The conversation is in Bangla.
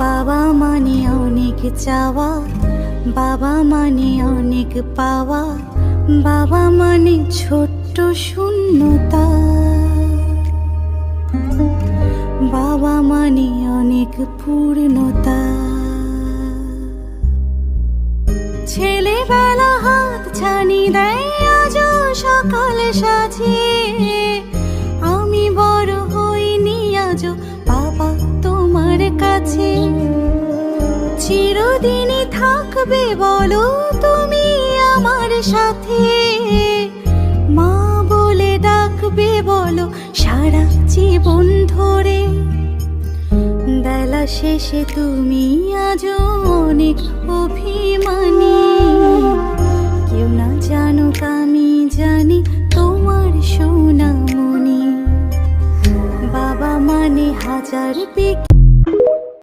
বাবা মানে অনেক চাওয়া, বাবা মানে অনেক পাওয়া, বাবা মানে ছোট্ট শূন্যতা, বাবা মানে অনেক পূর্ণতা। ছেলেবেলা হাত ছানি দেয় আজও সকাল সাজিয়ে, আমি বড় হইনি আজও বাবা তোমার কাছে। চিরদিনই থাকবে বলো তুমি আমার সাথে, মা বলে ডাকবে বলো সারা জীবন ধরে। বেলা শেষে তুমি আজও অনেক অভিমানী, কেউ না জানুক আমি জানি তোমার সোনামণি। বাবা মানে হাজার